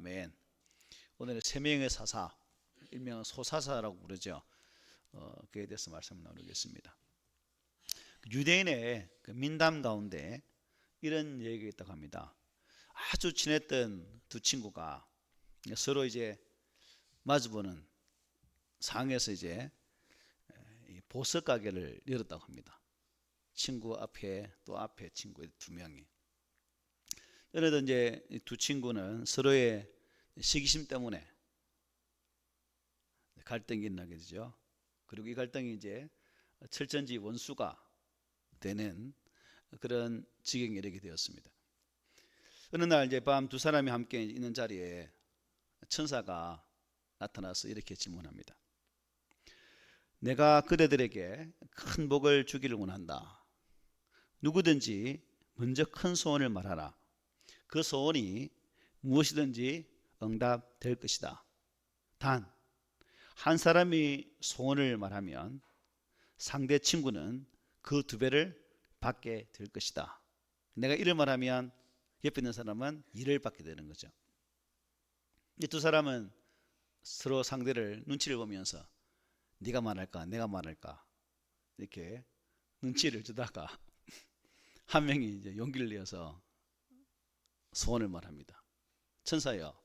아멘. 오늘은 세 명의 사사, 일명 소사사라고 부르죠. 그에 대해서 말씀을 나누겠습니다. 유대인의 그 민담 가운데 이런 얘기가 있다고 합니다. 아주 친했던 두 친구가 서로 이제 마주보는 상에서 이제 보석 가게를 열었다고 합니다. 친구 앞에 또 앞에 친구 두 명이. 그래도 이제 두 친구는 서로의 시기심 때문에 갈등이 나게 되죠. 그리고 이 갈등이 이제 철전지 원수가 되는 그런 지경에 이르게 되었습니다. 어느 날 이제 밤 두 사람이 함께 있는 자리에 천사가 나타나서 이렇게 질문합니다. 내가 그대들에게 큰 복을 주기를 원한다. 누구든지 먼저 큰 소원을 말하라. 그 소원이 무엇이든지 응답될 것이다. 단 한 사람이 소원을 말하면 상대 친구는 그 두 배를 받게 될 것이다. 내가 이를 말하면 옆에 있는 사람은 이를 받게 되는 거죠. 이 두 사람은 서로 상대를 눈치를 보면서 네가 말할까 내가 말할까 이렇게 눈치를 주다가 한 명이 이제 용기를 내어서 소원을 말합니다. 천사여,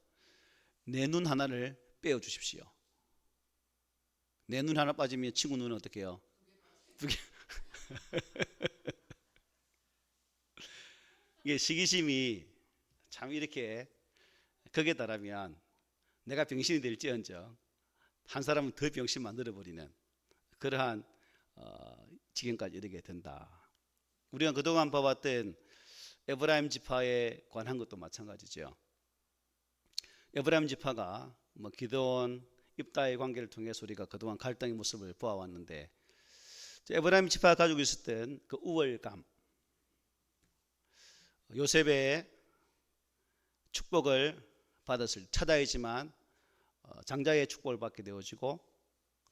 내 눈 하나를 빼어 주십시오. 내 눈 하나 빠지면 친구 눈은 어떻게 해요? 두 개. 이게 시기심이 참 이렇게 극에 달하면 내가 병신이 될지언정 한 사람은 더 병신 만들어버리는 그러한 지경까지 이르게 된다. 우리가 그동안 봐왔던 에브라임 지파에 관한 것도 마찬가지죠. 에브라임 지파가 기드온, 입다의 관계를 통해서 우리가 그동안 갈등의 모습을 보아왔는데, 에브라임 지파가 가지고 있었던 그 우월감, 요셉의 축복을 받았을 차다이지만 장자의 축복을 받게 되어지고,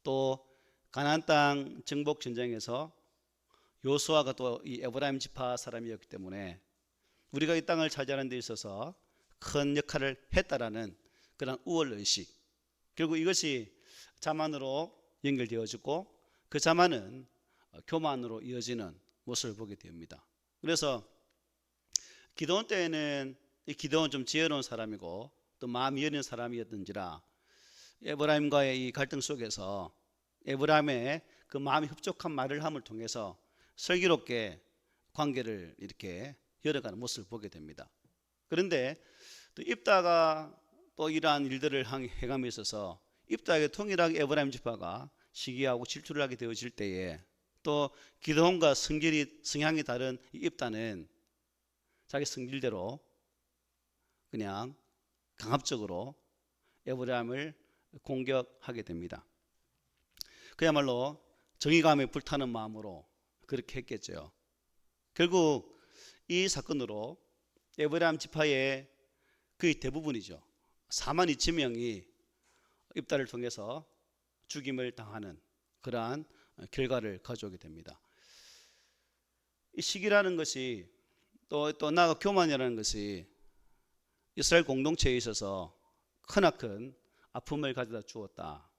또 가나안 땅 정복 전쟁에서 요수아가 또 이 에브라임 지파 사람이었기 때문에 우리가 이 땅을 차지하는 데 있어서 큰 역할을 했다라는 그런 우월의식, 결국 이것이 자만으로 연결되어지고 그 자만은 교만으로 이어지는 모습을 보게 됩니다. 그래서 기드온 때에는 이 기드온 좀 지혜로운 사람이고 또 마음이 여린 사람이었던지라 에브라임과의 이 갈등 속에서 에브라임의 그 마음이 흡족한 말을 함을 통해서 슬기롭게 관계를 이렇게 열어가는 모습을 보게 됩니다. 그런데 또 입다가 또 이러한 일들을 해감에 있어서 입다에게 통일하게 에브라임 지파가 시기하고 질투를 하게 되어질 때에 또 기드온과 성향이 다른 입다는 자기 성질대로 그냥 강압적으로 에브라임을 공격하게 됩니다. 그야말로 정의감에 불타는 마음으로 그렇게 했겠죠. 결국 이 사건으로 에브라임 지파의 거의 대부분이죠. 4만 2천 명이 입다를 통해서 죽임을 당하는 그러한 결과를 가져오게 됩니다. 이 시기라는 것이 또 나아가 교만이라는 것이 이스라엘 공동체에 있어서 크나큰 아픔을 가져다 주었다.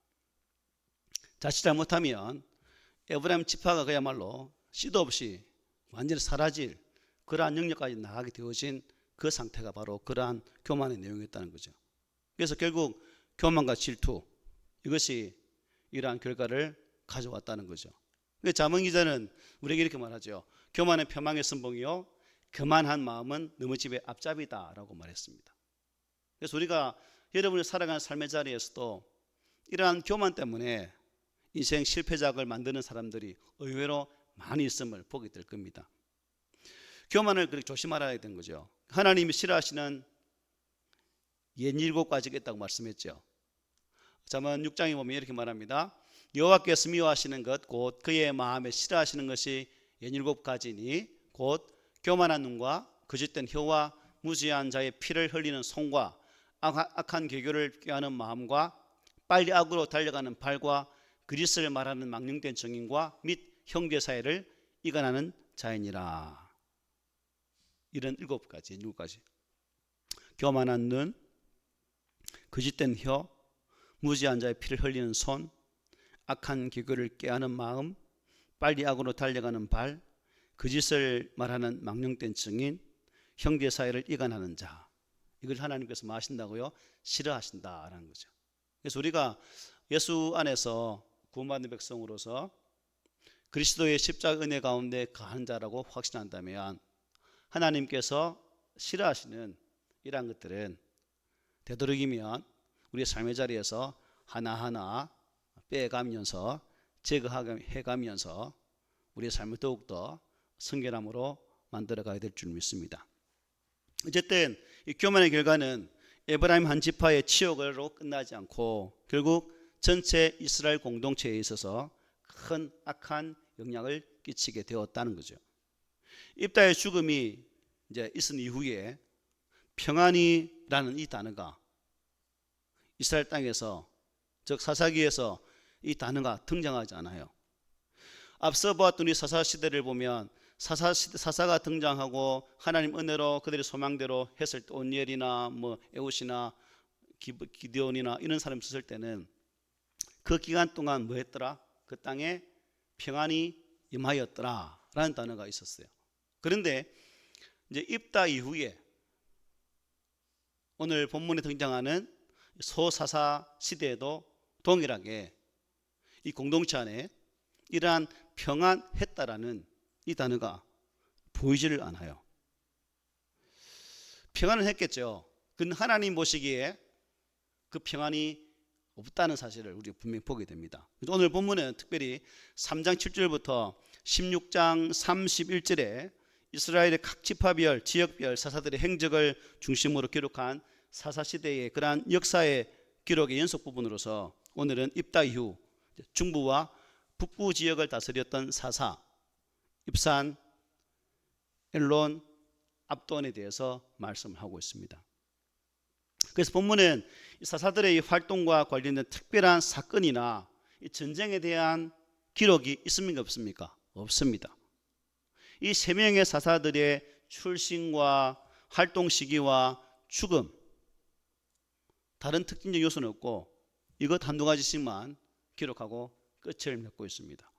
자칫 잘못하면 에브라임 지파가 그야말로 씨도 없이 완전히 사라질 그러한 영역까지 나가게 되어진 그 상태가 바로 그러한 교만의 내용이었다는 거죠. 그래서 결국 교만과 질투, 이것이 이러한 결과를 가져왔다는 거죠. 잠언 기자는 우리에게 이렇게 말하죠. 교만은 패망의 선봉이요 교만한 마음은 너무 집의 앞잡이다 라고 말했습니다. 그래서 우리가 여러분이 살아가는 삶의 자리에서도 이러한 교만 때문에 인생 실패작을 만드는 사람들이 의외로 많이 있음을 보게 될 겁니다. 교만을 그렇게 조심하라야 되는 거죠. 하나님이 싫어하시는 옛 7가지가 있다고 말씀했죠. 잠언 6장에 보면 이렇게 말합니다. 여호와께서 미워하시는 것 곧 그의 마음에 싫어하시는 것이 옛 7가지니 곧 교만한 눈과 거짓된 혀와 무지한 자의 피를 흘리는 손과 악한 계교를 꾀하는 마음과 빨리 악으로 달려가는 발과 그리스를 말하는 망령된 정인과 및 형제 사이를 이간하는 자이니라. 이런 7가지 교만한 눈, 거짓된 혀, 무지한 자의 피를 흘리는 손, 악한 기교를 꾀하는 마음, 빨리 악으로 달려가는 발, 거짓을 말하는 망령된 증인, 형제 사이를 이간하는 자. 이걸 하나님께서 뭐 하신다고요? 싫어하신다라는 거죠. 그래서 우리가 예수 안에서 구원받는 백성으로서 그리스도의 십자가 은혜 가운데 거하는 자라고 확신한다면 하나님께서 싫어하시는 이러한 것들은 되도록이면 우리의 삶의 자리에서 하나하나 빼가면서 제거해가면서 우리의 삶을 더욱더 성결함으로 만들어가야 될 줄 믿습니다. 어쨌든 이 교만의 결과는 에브라임 한 지파의 치욕으로 끝나지 않고 결국 전체 이스라엘 공동체에 있어서 큰 악한 영향을 끼치게 되었다는 거죠. 입다의 죽음이 이제 있은 이후에 평안이라는 이 단어가 이스라엘 땅에서 즉 사사기에서 이 단어가 등장하지 않아요. 앞서 보았던 우리 사사 시대를 보면 사사가 등장하고 하나님 은혜로 그들의 소망대로 했을 때 온니엘이나 뭐 에웃이나 기드온이나 이런 사람 썼을 때는 그 기간 동안 뭐 했더라? 그 땅에 평안이 임하였더라 라는 단어가 있었어요. 그런데 이제 입다 이후에 오늘 본문에 등장하는 소사사 시대에도 동일하게 이 공동체 안에 이러한 평안했다라는 이 단어가 보이지를 않아요. 평안은 했겠죠. 그건 하나님 보시기에 그 평안이 없다는 사실을 우리가 분명히 보게 됩니다. 오늘 본문은 특별히 3장 7절부터 16장 31절에 이스라엘의 각 지파별, 지역별 사사들의 행적을 중심으로 기록한 사사시대의 그러한 역사의 기록의 연속 부분으로서 오늘은 입다 이후 중부와 북부 지역을 다스렸던 사사 입산, 엘론, 압돈에 대해서 말씀을 하고 있습니다. 그래서 본문은 사사들의 이 활동과 관련된 특별한 사건이나 이 전쟁에 대한 기록이 있습니까 없습니까? 없습니다. 이 세 명의 사사들의 출신과 활동 시기와 죽음 다른 특징적 요소는 없고 이것 한두 가지씩만 기록하고 끝을 맺고 있습니다.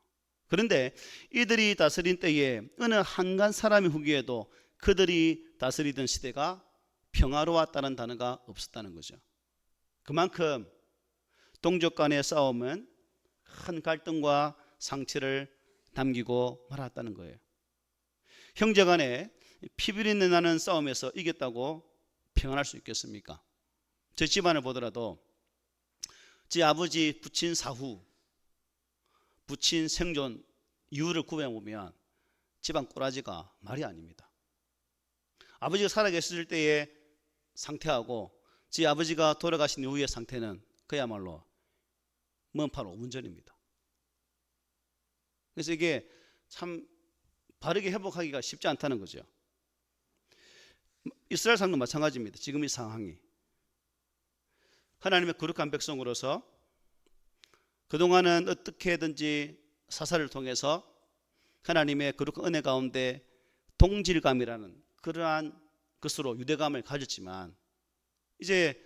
그런데 이들이 다스린 때에 어느 한간 사람이 후기에도 그들이 다스리던 시대가 평화로웠다는 단어가 없었다는 거죠. 그만큼 동족 간의 싸움은 큰 갈등과 상처를 남기고 말았다는 거예요. 형제 간에 피비린내 나는 싸움에서 이겼다고 평안할 수 있겠습니까? 제 집안을 보더라도 제 아버지 부친 사후 부친 생존 이유를 구해보면 집안 꼬라지가 말이 아닙니다. 아버지가 살아계실 때의 상태하고 제 아버지가 돌아가신 이후의 상태는 그야말로 먼팔 5분 전입니다. 그래서 이게 참 바르게 회복하기가 쉽지 않다는 거죠. 이스라엘 사람도 마찬가지입니다. 지금 이 상황이 하나님의 거룩한 백성으로서 그동안은 어떻게든지 사사를 통해서 하나님의 거룩한 은혜 가운데 동질감이라는 그러한 것으로 유대감을 가졌지만 이제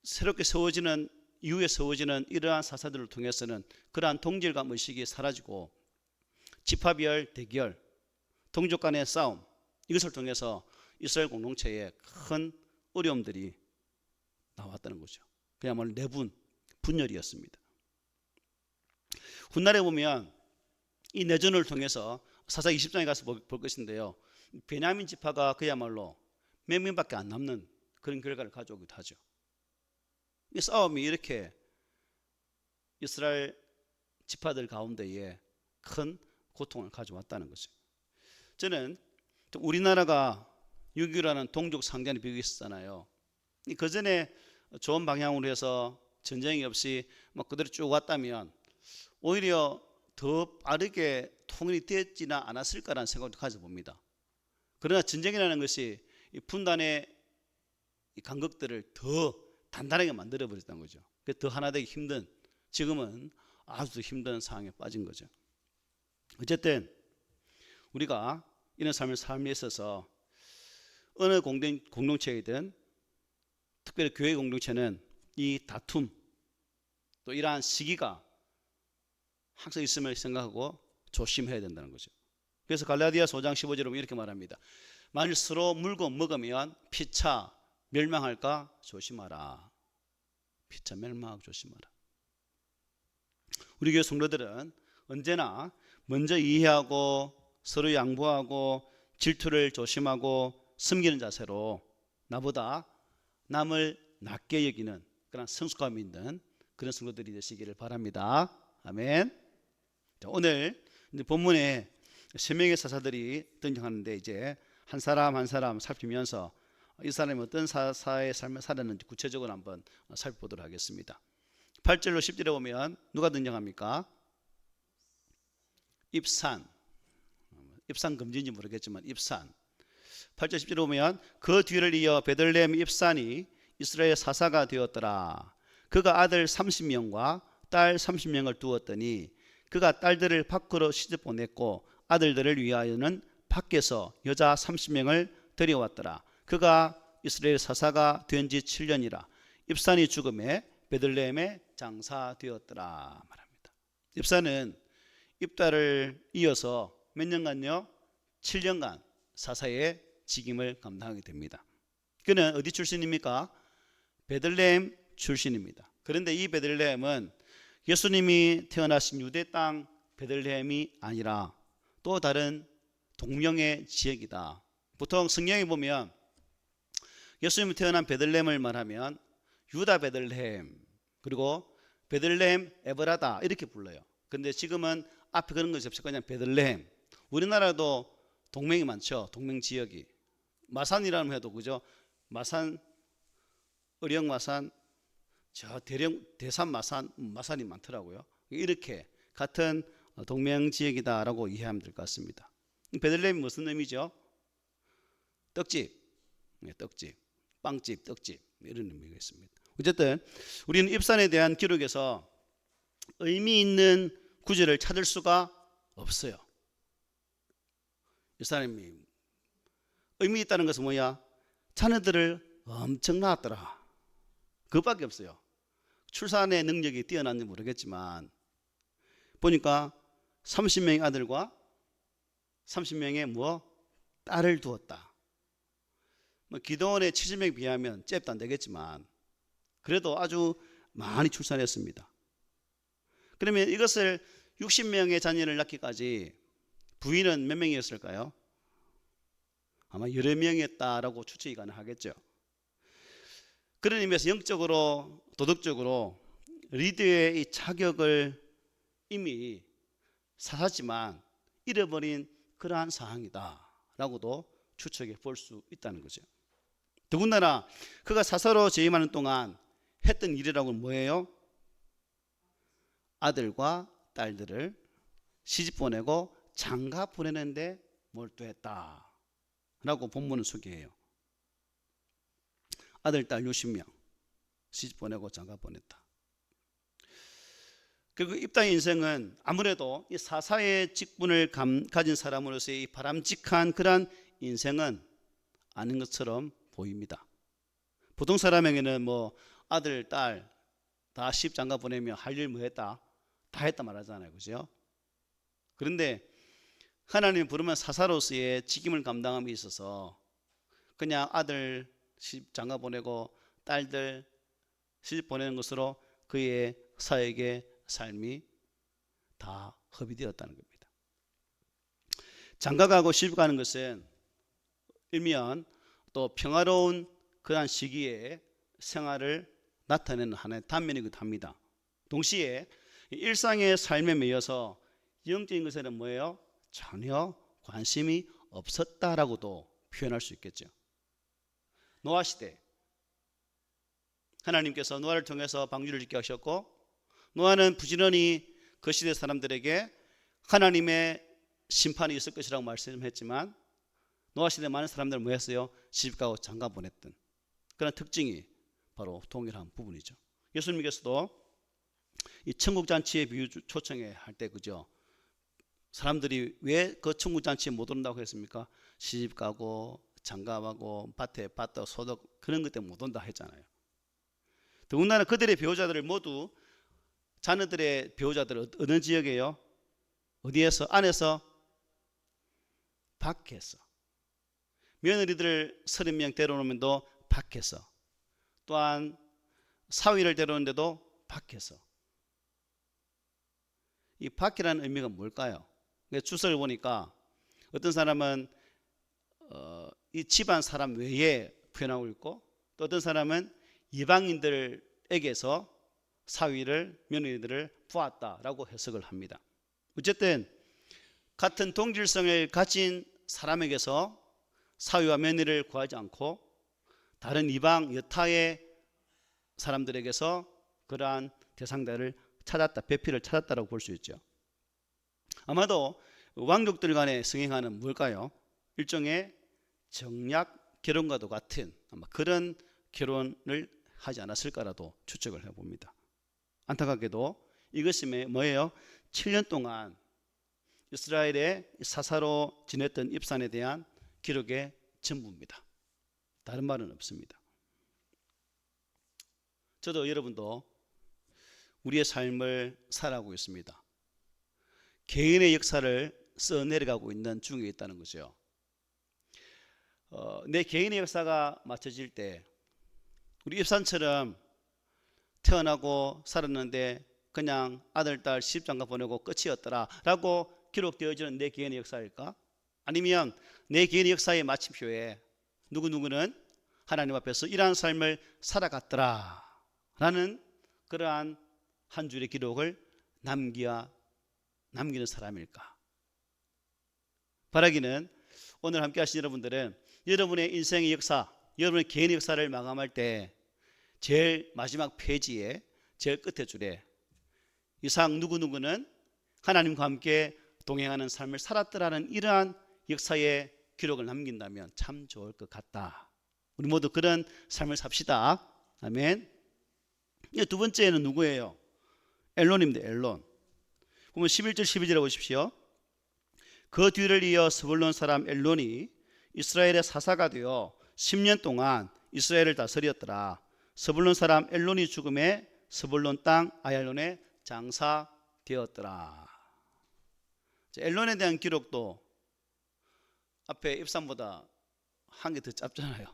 새롭게 세워지는 이후에 세워지는 이러한 사사들을 통해서는 그러한 동질감 의식이 사라지고 지파별 대결, 동족 간의 싸움 이것을 통해서 이스라엘 공동체에 큰 어려움들이 나왔다는 거죠. 그야말로 내분, 분열이었습니다. 훗날에 보면 이 내전을 통해서 사사 20장에 가서 볼 것인데요. 베냐민 지파가 그야말로 몇 명밖에 안 남는 그런 결과를 가져오기도 하죠. 이 싸움이 이렇게 이스라엘 지파들 가운데에 큰 고통을 가져왔다는 거죠. 저는 우리나라가 6.25라는 동족 상전이 비교했었잖아요. 그 전에 좋은 방향으로 해서 전쟁이 없이 막 그대로 쭉 왔다면 오히려 더 빠르게 통일이 되지는 않았을까라는 생각도 가져봅니다. 그러나 전쟁이라는 것이 이 분단의 이 간극들을 더 단단하게 만들어버렸다는 거죠. 그래서 더 하나 되기 힘든, 지금은 아주 힘든 상황에 빠진 거죠. 어쨌든 우리가 이런 삶에 있어서 어느 공동체이든 특별히 교회 공동체는 이 다툼 또 이러한 시기가 항상 있음을 생각하고 조심해야 된다는 거죠. 그래서 갈라디아서 5장 15절에 보면 이렇게 말합니다. 만일 서로 물고 먹으면 피차 멸망할까 조심하라. 피차 멸망하고 조심하라. 우리 교회 성도들은 언제나 먼저 이해하고 서로 양보하고 질투를 조심하고 섬기는 자세로 나보다 남을 낮게 여기는 그런 성숙함이 있는 그런 성도들이 되시기를 바랍니다. 아멘. 자, 오늘 본문에 세 명의 사사들이 등장하는데 이제 한 사람 한 사람 살피면서 이 사람이 어떤 사사의 삶을 살았는지 구체적으로 한번 살펴보도록 하겠습니다. 8절로 10절에 보면 누가 등장합니까? 입산. 입산 금지인지 모르겠지만 입산. 8절 10절에 보면 그 뒤를 이어 베들레헴 입산이 이스라엘 사사가 되었더라. 그가 아들 30명과 딸 30명을 두었더니 그가 딸들을 밖으로 시집 보냈고 아들들을 위하여는 밖에서 여자 30명을 데려왔더라. 그가 이스라엘 사사가 된 지 7년이라. 입산이 죽음에 베들레헴에 장사되었더라 말합니다. 입산은 입다를 이어서 몇 년간요? 7년간 사사의 직임을 감당하게 됩니다. 그는 어디 출신입니까? 베들레헴 출신입니다. 그런데 이 베들레헴은 예수님이 태어나신 유대 땅 베들레헴이 아니라 또 다른 동명의 지역이다. 보통 성경에 보면 예수님이 태어난 베들레헴을 말하면 유다 베들레헴 그리고 베들레헴 에브라다 이렇게 불러요. 그런데 지금은 앞에 그런 것이 없이 그냥 베들레헴. 우리나라도 동맹이 많죠. 동맹 지역이. 마산이라면 해도 그죠. 마산, 의령 마산, 저 대산 마산이 많더라고요. 이렇게 같은 동맹 지역이다라고 이해하면 될 것 같습니다. 베들레헴이 무슨 의미죠? 떡집, 떡집, 빵집, 떡집 이런 의미가 있습니다. 어쨌든 우리는 입산에 대한 기록에서 의미 있는 구절을 찾을 수가 없어요. 이 사람이 의미 있다는 것은 뭐야? 자녀들을 엄청 낳았더라. 그것밖에 없어요. 출산의 능력이 뛰어난지 모르겠지만 보니까 30명의 아들과 30명의 딸을 두었다. 기도원의 70명에 비하면 잽도 안 되겠지만 그래도 아주 많이 출산했습니다. 그러면 이것을 60명의 자녀를 낳기까지 부인은 몇 명이었을까요? 아마 여러 명이었다라고 추측이 가능하겠죠. 그런 의미에서 영적으로 도덕적으로 리더의 이 자격을 이미 사사지만 잃어버린 그러한 상황이다라고도 추측해 볼 수 있다는 거죠. 더군다나 그가 사사로 재임하는 동안 했던 일이라고는 뭐예요? 아들과 딸들을 시집 보내고 장가 보내는데 몰두했다 라고 본문은 소개해요. 아들, 딸 60명 시집 보내고 장가 보냈다. 그리고 입다의 인생은 아무래도 이 사사의 직분을 가진 사람으로서의 이 바람직한 그런 인생은 아닌 것처럼 보입니다. 보통 사람에게는 아들, 딸 다 시집 장가 보내면 할 일 뭐 했다? 다 했다 말하잖아요. 그죠? 그런데 하나님이 부르면 사사로서의 직임을 감당함에 있어서 그냥 아들 시집 장가 보내고 딸들 시집 보내는 것으로 그의 사역의 삶이 다 허비되었다는 겁니다. 장가 가고 시집 가는 것은 일면 또 평화로운 그러한 시기에 생활을 나타내는 하나의 단면이기도 합니다. 동시에 일상의 삶에 매여서 영적인 것에는 뭐예요? 전혀 관심이 없었다라고도 표현할 수 있겠죠. 노아 시대 하나님께서 노아를 통해서 방주를 짓게 하셨고 노아는 부지런히 그 시대 사람들에게 하나님의 심판이 있을 것이라고 말씀했지만 노아 시대 많은 사람들은 뭐 했어요? 시집가고 장가 보냈던 그런 특징이 바로 동일한 부분이죠. 예수님께서도 이 천국잔치의 비유 초청회 할 때 그죠? 사람들이 왜 그 천국잔치에 못 온다고 했습니까? 시집가고 장가하고 밭에 밭도 소득 그런 것 때문에 못 온다 했잖아요. 더군다나 그들의 배우자들을 모두 자녀들의 배우자들 어느 지역이에요? 어디에서? 안에서? 밖에서. 며느리들 30명 데려오면도 밖에서. 또한 사위를 데려오는데도 밖에서. 이 밖이라는 의미가 뭘까요? 주석을 보니까 어떤 사람은 이 집안 사람 외에 표현하고 있고, 또 어떤 사람은 이방인들에게서 사위를, 며느리들을 보았다라고 해석을 합니다. 어쨌든 같은 동질성을 가진 사람에게서 사위와 며느리를 구하지 않고 다른 이방 여타의 사람들에게서 그러한 대상자를 찾았다, 배필을 찾았다라고 볼 수 있죠. 아마도 왕족들 간에 승행하는 뭘까요? 일종의 정략 결혼과도 같은 아마 그런 결혼을 하지 않았을까라도 추측을 해봅니다. 안타깝게도 이것이 뭐예요? 7년 동안 이스라엘의 사사로 지냈던 입산에 대한 기록의 전부입니다. 다른 말은 없습니다. 저도 여러분도 우리의 삶을 살아가고 있습니다. 개인의 역사를 써내려가고 있는 중에 있다는 거죠. 내 개인의 역사가 맞춰질 때 우리 입산처럼 태어나고 살았는데 그냥 아들, 딸 시집장가 보내고 끝이었더라 라고 기록되어지는 내 개인의 역사일까? 아니면 내 개인의 역사의 마침표에 누구누구는 하나님 앞에서 이러한 삶을 살아갔더라 라는 그러한 한 줄의 기록을 남기는 사람일까? 바라기는 오늘 함께 하신 여러분들은 여러분의 인생의 역사, 여러분의 개인의 역사를 마감할 때 제일 마지막 페이지에 제일 끝에 줄에 이상 누구누구는 하나님과 함께 동행하는 삶을 살았더라는 이러한 역사의 기록을 남긴다면 참 좋을 것 같다. 우리 모두 그런 삶을 삽시다. 아멘. 두 번째는 누구예요? 엘론입니다. 엘론. 보면 11절 12절에 보십시오. 그 뒤를 이어 스불론 사람 엘론이 이스라엘의 사사가 되어 10년 동안 이스라엘을 다스렸더라. 스불론 사람 엘론이 죽음에 스불론 땅 아얄론에 장사되었더라. 엘론에 대한 기록도 앞에 입산보다 한 개 더 짧잖아요.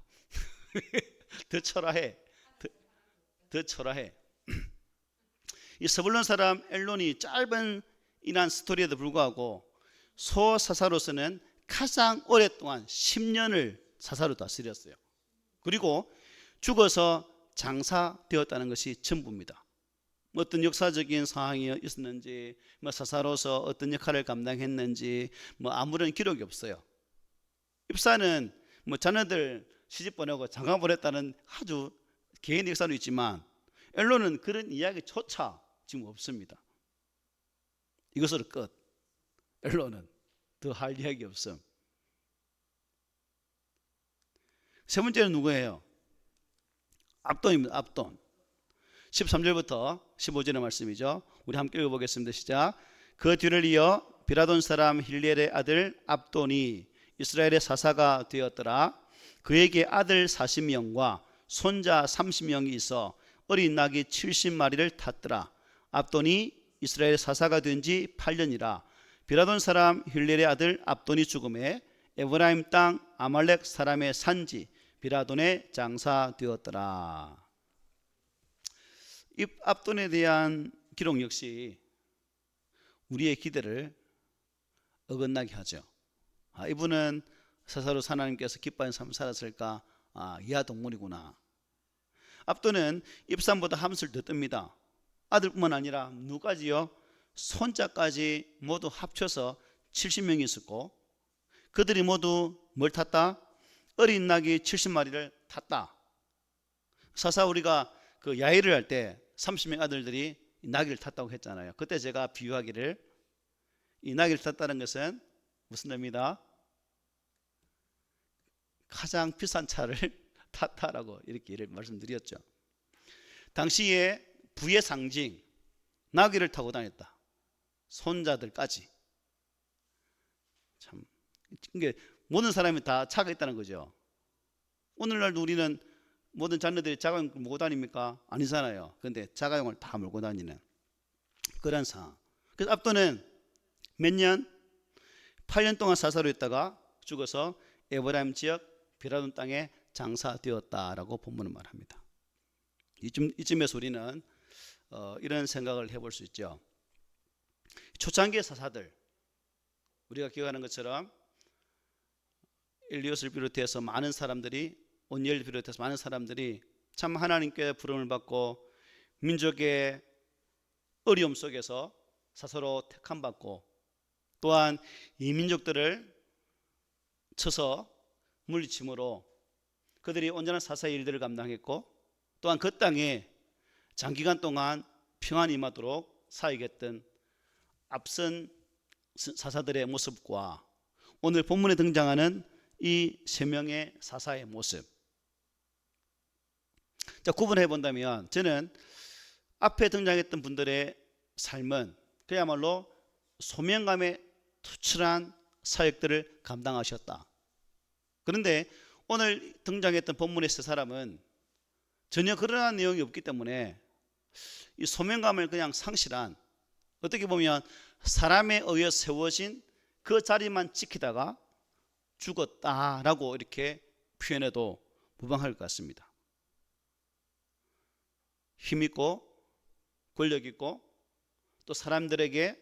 더 초라해. 더 초라해. 이 스불론 사람 엘론이 짧은 이난 스토리에도 불구하고 소사사로서는 가장 오랫동안 10년을 사사로 다스렸어요. 그리고 죽어서 장사되었다는 것이 전부입니다. 어떤 역사적인 상황이 있었는지, 사사로서 어떤 역할을 감당했는지 아무런 기록이 없어요. 입사는 자녀들 시집 보내고 장가 보냈다는 아주 개인 역사도 있지만 엘론은 그런 이야기조차 지금 없습니다. 이것으로 끝. 엘론은 더 할 이야기 없음. 세 번째는 누구예요? 압돈입니다. 압돈. 13절부터 15절의 말씀이죠. 우리 함께 읽어보겠습니다. 시작. 그 뒤를 이어 비라돈 사람 힐렐의 아들 압돈이 이스라엘의 사사가 되었더라. 그에게 아들 40명과 손자 30명이 있어 어린 낙이 70마리를 탔더라. 압돈이 이스라엘 사사가 된 지 8년이라. 비라돈 사람 힐렐의 아들 압돈이 죽음에 에브라임 땅 아말렉 사람의 산지 비라돈에 장사되었더라. 이 압돈에 대한 기록 역시 우리의 기대를 어긋나게 하죠. 이분은 사사로 하나님께서 기뻐하는 삶을 살았을까? 이하 동물이구나. 압돈은 입산보다 한술 더 뜹니다. 아들뿐만 아니라 누까지요? 손자까지 모두 합쳐서 70명이 있었고 그들이 모두 뭘 탔다? 어린 낙이 70마리를 탔다. 사사 우리가 그 야외를 할 때 30명 아들들이 나귀를 탔다고 했잖아요. 그때 제가 비유하기를 이 나귀를 탔다는 것은 무슨 의미다? 가장 비싼 차를 탔다라고 이렇게 말씀드렸죠. 당시에 부의 상징 나귀를 타고 다녔다. 손자들까지. 참 이게 모든 사람이 다 차가 있다는 거죠. 오늘날도 우리는 모든 자녀들이 자가용 몰고 다닙니까? 아니잖아요. 그런데 자가용을 다 몰고 다니는 그런 상황. 그래서 압도는 몇 년? 8년 동안 사사로 있다가 죽어서 에브라임 지역 비라돈 땅에 장사되었다라고 본문은 말합니다. 이쯤에서 우리는 이런 생각을 해볼 수 있죠. 초창기의 사사들, 우리가 기억하는 것처럼 엘리엇을 비롯해서 많은 사람들이, 온니엘을 비롯해서 많은 사람들이 참 하나님께 부름을 받고 민족의 어려움 속에서 사사로 택함받고, 또한 이 민족들을 쳐서 물리침으로 그들이 온전한 사사의 일들을 감당했고, 또한 그 땅에 장기간 동안 평안이 임하도록 사역했던 앞선 사사들의 모습과 오늘 본문에 등장하는 이 세 명의 사사의 모습, 자, 구분해 본다면 저는 앞에 등장했던 분들의 삶은 그야말로 소명감에 투철한 사역들을 감당하셨다. 그런데 오늘 등장했던 본문의 세 사람은 전혀 그러한 내용이 없기 때문에 이 소명감을 그냥 상실한, 어떻게 보면 사람에 의해 세워진 그 자리만 지키다가 죽었다라고 이렇게 표현해도 무방할 것 같습니다. 힘있고 권력있고 또 사람들에게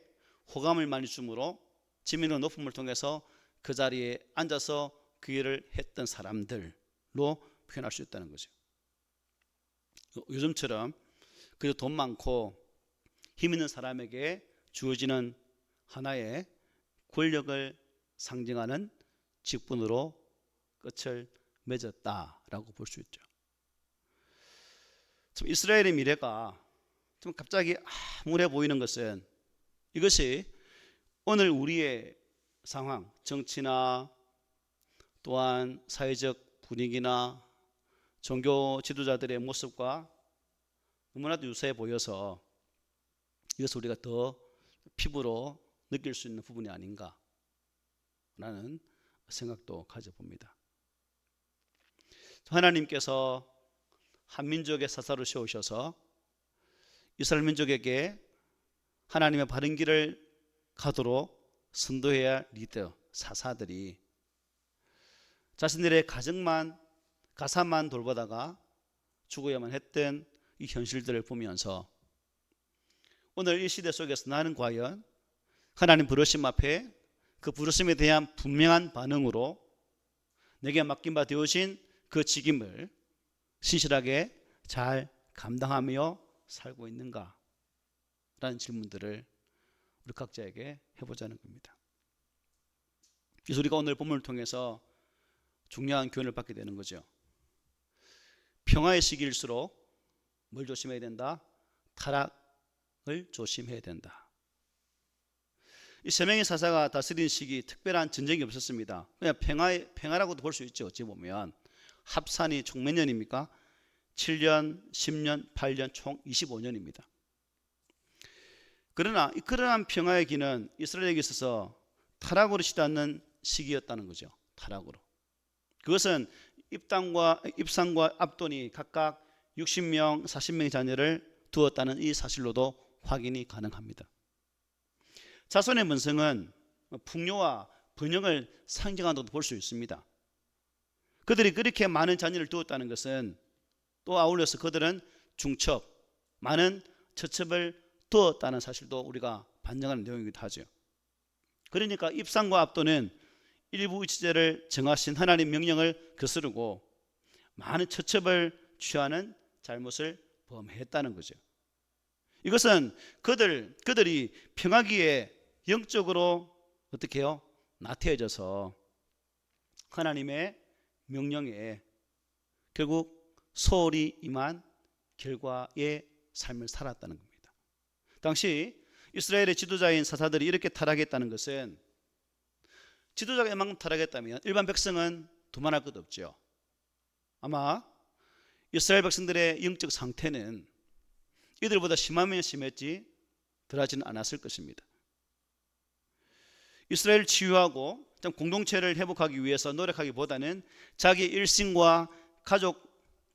호감을 많이 주므로 지명의 높음을 통해서 그 자리에 앉아서 그 일을 했던 사람들로 표현할 수 있다는 거죠. 요즘처럼 그저 돈 많고 힘 있는 사람에게 주어지는 하나의 권력을 상징하는 직분으로 끝을 맺었다라고 볼 수 있죠. 이스라엘의 미래가 좀 갑자기 암울해 보이는 것은, 이것이 오늘 우리의 상황, 정치나 또한 사회적 분위기나 종교 지도자들의 모습과 너무나도 유사해 보여서 이것을 우리가 더 피부로 느낄 수 있는 부분이 아닌가 라는 생각도 가져봅니다. 하나님께서 한 민족의 사사로 세우셔서 이스라엘 민족에게 하나님의 바른 길을 가도록 선도해야 할 리더, 사사들이 자신들의 가사만 돌보다가 죽어야만 했던 이 현실들을 보면서 오늘 이 시대 속에서 나는 과연 하나님 부르심 앞에 그 부르심에 대한 분명한 반응으로 내게 맡긴 바 되어진 그 직임을 신실하게 잘 감당하며 살고 있는가? 라는 질문들을 우리 각자에게 해보자는 겁니다. 그래서 우리가 오늘 본문을 통해서 중요한 교훈을 받게 되는 거죠. 평화의 시기일수록 뭘 조심해야 된다? 타락을 조심해야 된다. 이 세 명의 사사가 다스린 시기 특별한 전쟁이 없었습니다. 그냥 평화라고도 볼 수 있죠. 어찌 보면 합산이 총 몇 년입니까? 7년, 10년, 8년, 총 25년입니다. 그러나 그러한 평화의 기는 이스라엘에게 있어서 타락으로 치닫는 시기였다는 거죠. 타락으로. 그것은 입상과 압돈이 각각 60명, 40명의 자녀를 두었다는 이 사실로도 확인이 가능합니다. 자손의 번성은 풍요와 번영을 상징한다고 볼 수 있습니다. 그들이 그렇게 많은 자녀를 두었다는 것은 또 아울러서 그들은 중첩, 많은 처첩을 두었다는 사실도 우리가 반증하는 내용이기도 하죠. 그러니까 입상과 압도는 일부 이치제를 정하신 하나님 명령을 거스르고 많은 처첩을 취하는 잘못을 범했다는 거죠. 이것은 그들이 평화기에 영적으로 어떻게 해요? 나태해져서 하나님의 명령에 결국 소홀히 임한 결과의 삶을 살았다는 겁니다. 당시 이스라엘의 지도자인 사사들이 이렇게 타락했다는 것은, 지도자가 이만큼 타락했다면 일반 백성은 두말할 것 없죠. 아마 이스라엘 백성들의 영적 상태는 이들보다 심하면 심했지 덜하지는 않았을 것입니다. 이스라엘을 치유하고 공동체를 회복하기 위해서 노력하기보다는 자기 일신과 가족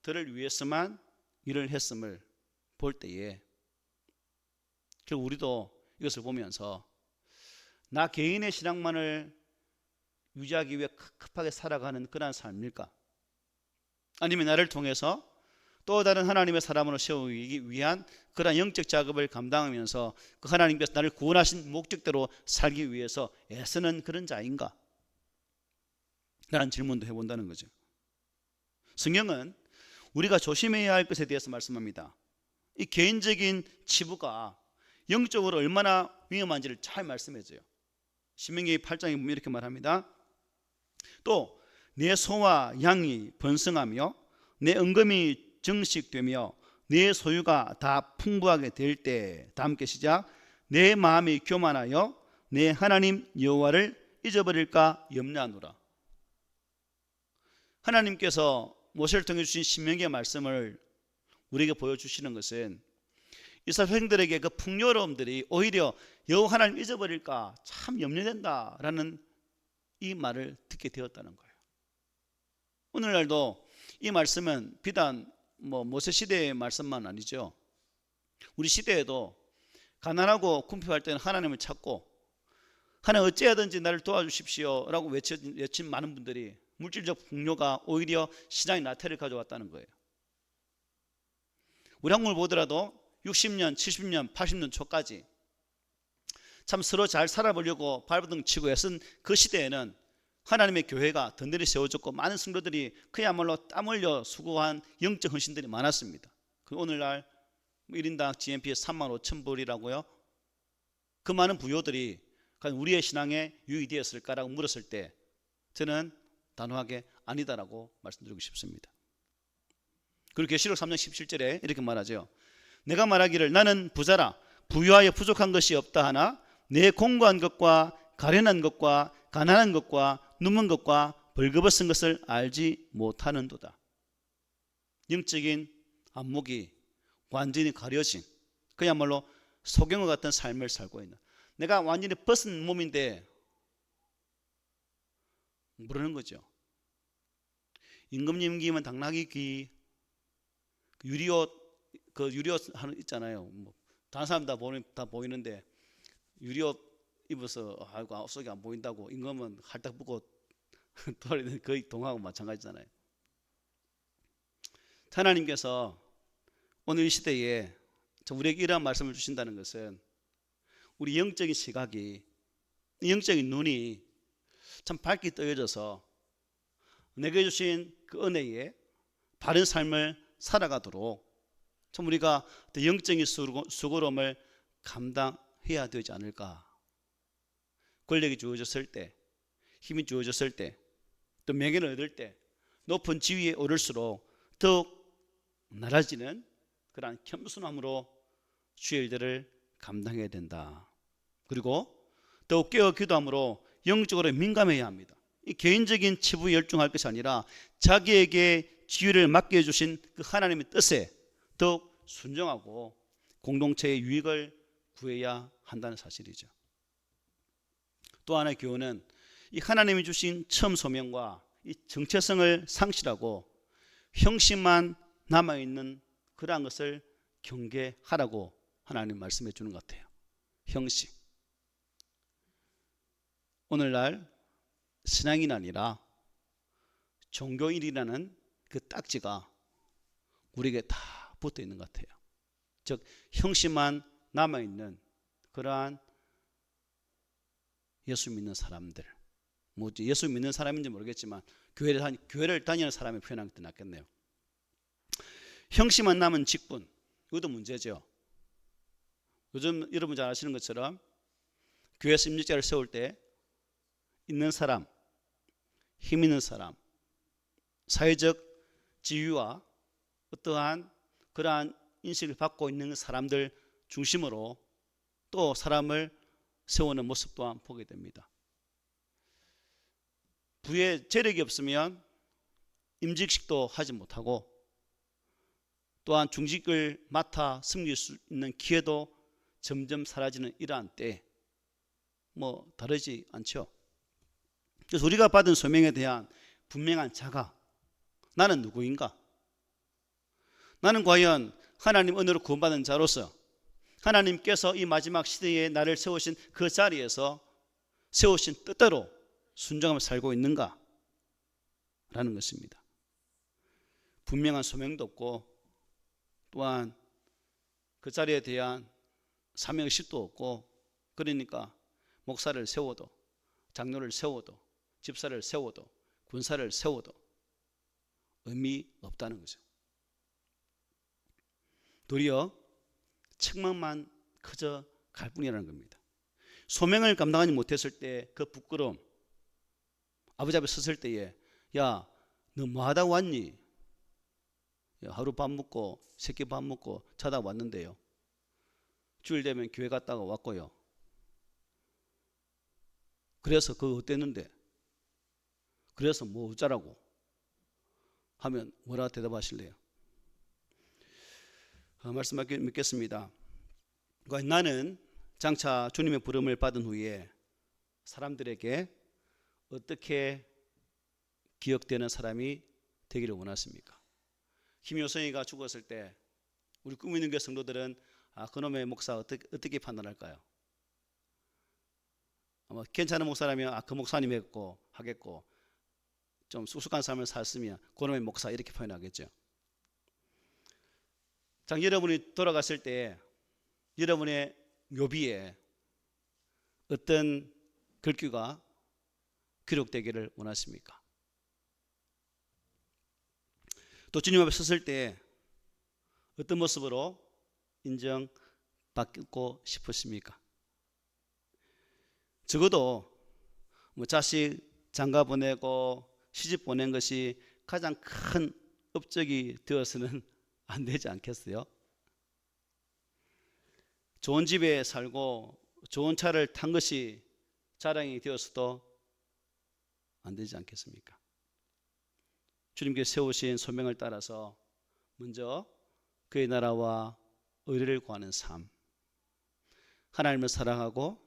들을 위해서만 일을 했음을 볼 때에 결국 우리도 이것을 보면서 나 개인의 신앙만을 유지하기 위해 급하게 살아가는 그러한 삶일까? 아니면 나를 통해서 또 다른 하나님의 사람으로 세우기 위한 그러한 영적 작업을 감당하면서 그 하나님께서 나를 구원하신 목적대로 살기 위해서 애쓰는 그런 자인가? 라는 질문도 해본다는 거죠. 성경은 우리가 조심해야 할 것에 대해서 말씀합니다. 이 개인적인 치부가 영적으로 얼마나 위험한지를 잘 말씀해줘요. 신명기 8장에 보면 이렇게 말합니다. 또 내 소와 양이 번성하며 내 은금이 정식되며 내 소유가 다 풍부하게 될 때, 다 함께 시작. 내 마음이 교만하여 내 하나님 여호와를 잊어버릴까 염려하노라. 하나님께서 모세를 통해 주신 신명기의 말씀을 우리에게 보여주시는 것은 이스라엘 백성들에게 그 풍요로움들이 오히려 여호와 하나님 잊어버릴까 참 염려된다라는 이 말을 듣게 되었다는 거예요. 오늘날도 이 말씀은 비단 모세 시대의 말씀만 아니죠. 우리 시대에도 가난하고 궁핍할 때는 하나님을 찾고 하나님 어찌하든지 나를 도와주십시오 라고 외친 많은 분들이 물질적 풍요가 오히려 신앙의 나태를 가져왔다는 거예요. 우리 한국을 보더라도 60년, 70년, 80년 초까지 참 서로 잘 살아보려고 발버둥 치고 애쓴 그 시대에는 하나님의 교회가 든든히 세워졌고 많은 성도들이 그야말로 땀 흘려 수고한 영적 헌신들이 많았습니다. 그 오늘날 1인당 GNP 35,000불이라고요. 그 많은 부요들이 우리의 신앙에 유익되었을까라고 물었을 때 저는 단호하게 아니다라고 말씀드리고 싶습니다. 그리고 계시록 3장 17절에 이렇게 말하죠. 내가 말하기를 나는 부자라 부유하여 부족한 것이 없다 하나 내 공고한 것과 가련한 것과 가난한 것과 눈먼 것과 벌거벗은 것을 알지 못하는도다. 영적인 안목이 완전히 가려진 그야말로 소경과 같은 삶을 살고 있는, 내가 완전히 벗은 몸인데 모르는 거죠. 임금님기면 당나귀 귀, 유리옷 하는 있잖아요. 다른 사람 다 보이는데 유리옷 입어서 아이고 속이 안 보인다고 임금은 할딱 벗고 돌아다니는 거의 동하고 마찬가지잖아요. 하나님께서 오늘 이 시대에 우리에게 이러한 말씀을 주신다는 것은 우리 영적인 시각이, 영적인 눈이 참 밝게 떠여져서 내게 주신 그 은혜에 바른 삶을 살아가도록 참 우리가 영적인 수고로움을 감당해야 되지 않을까. 권력이 주어졌을 때, 힘이 주어졌을 때, 또 명예를 얻을 때, 높은 지위에 오를수록 더욱 낮아지는 그러한 겸손함으로 주의 일들을 감당해야 된다. 그리고 더욱 깨어 기도함으로 영적으로 민감해야 합니다. 이 개인적인 치부에 열중할 것이 아니라 자기에게 지위를 맡겨주신 그 하나님의 뜻에 더욱 순종하고 공동체의 유익을 구해야 한다는 사실이죠. 또 하나의 교훈은 이 하나님이 주신 처음 소명과 이 정체성을 상실하고 형식만 남아있는 그러한 것을 경계하라고 하나님 말씀해 주는 것 같아요. 형식. 오늘날 신앙인 아니라 종교인이라는 그 딱지가 우리에게 다 붙어 있는 것 같아요. 즉 형식만 남아있는 그러한 예수 믿는 사람들, 예수 믿는 사람인지 모르겠지만 교회를 다니는 사람이 표현하는 게 낫겠네요. 형식만 남은 직분, 이것도 문제죠. 요즘 여러분 잘 아시는 것처럼 교회에서 임직자를 세울 때 있는 사람, 힘 있는 사람, 사회적 지위와 어떠한 그러한 인식을 받고 있는 사람들 중심으로 또 사람을 세우는 모습 또한 보게 됩니다. 부에 재력이 없으면 임직식도 하지 못하고 또한 중직을 맡아 섬길 수 있는 기회도 점점 사라지는 이러한 때 다르지 않죠. 그래서 우리가 받은 소명에 대한 분명한 자각, 나는 누구인가? 나는 과연 하나님 은혜로 구원받은 자로서 하나님께서 이 마지막 시대에 나를 세우신 그 자리에서 세우신 뜻대로 순종하며 살고 있는가? 라는 것입니다. 분명한 소명도 없고 또한 그 자리에 대한 사명의식도 없고, 그러니까 목사를 세워도 장로를 세워도 집사를 세워도 군사를 세워도 의미 없다는 거죠. 도리어 책망만 커져 갈 뿐이라는 겁니다. 소명을 감당하지 못했을 때 그 부끄러움, 아버지 앞에 섰을 때에 야, 너 뭐 하다 왔니? 하루 밥 먹고 새끼 밥 먹고 자다 왔는데요. 주일 되면 교회 갔다가 왔고요. 그래서 그거 어땠는데? 그래서 뭐 어쩌라고? 하면 뭐라 대답하실래요? 말씀 믿겠습니다. 나는 장차 주님의 부름을 받은 후에 사람들에게 어떻게 기억되는 사람이 되기를 원하십니까? 김효성이가 죽었을 때 우리 꿈있는 교회 성도들은 그놈의 목사 어떻게 판단할까요? 아마 괜찮은 목사라면 그 목사님 하겠고, 좀 쑥쑥한 삶을 살았으면 그놈의 목사 이렇게 표현하겠죠. 자, 여러분이 돌아갔을 때 여러분의 묘비에 어떤 글귀가 기록되기를 원하십니까? 또 주님 앞에 섰을 때 어떤 모습으로 인정받고 싶으십니까? 적어도 자식 장가 보내고 시집 보낸 것이 가장 큰 업적이 되어서는 안 되지 않겠어요? 좋은 집에 살고 좋은 차를 탄 것이 자랑이 되어서도 안 되지 않겠습니까? 주님께 세우신 소명을 따라서 먼저 그의 나라와 의를 구하는 삶, 하나님을 사랑하고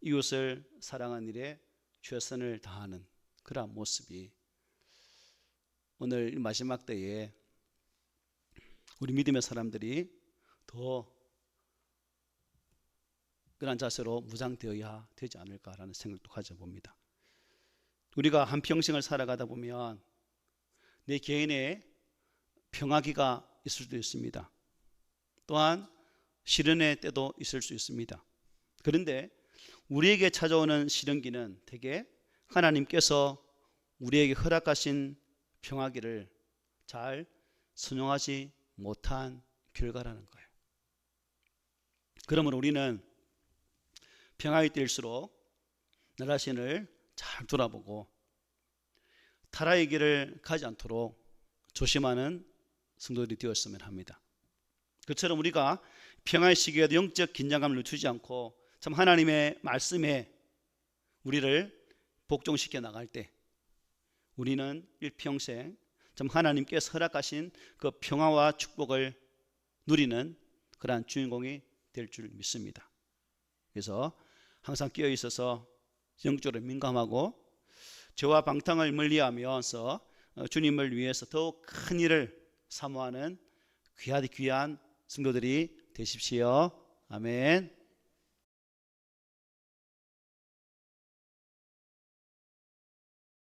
이웃을 사랑하는 일에 최선을 다하는 그러한 모습이 오늘 마지막 때에 우리 믿음의 사람들이 더 그런 자세로 무장되어야 되지 않을까라는 생각도 가져봅니다. 우리가 한평생을 살아가다 보면 내 개인의 평화기가 있을 수도 있습니다. 또한 시련의 때도 있을 수 있습니다. 그런데 우리에게 찾아오는 시련기는 대개 하나님께서 우리에게 허락하신 평화기를 잘 순종하지 못한 결과라는 거예요. 그러므로 우리는 평화의 때일수록 나 자신을 잘 돌아보고 타락의 길을 가지 않도록 조심하는 성도들이 되었으면 합니다. 그처럼 우리가 평화의 시기에도 영적 긴장감을 늦추지 않고 참 하나님의 말씀에 우리를 복종시켜 나갈 때 우리는 일평생 참 하나님께서 허락하신 그 평화와 축복을 누리는 그러한 주인공이 될 줄 믿습니다. 그래서 항상 끼어 있어서 영적으로 민감하고 죄와 방탕을 멀리하면서 주님을 위해서 더욱 큰 일을 사모하는 귀한 성도들이 되십시오. 아멘.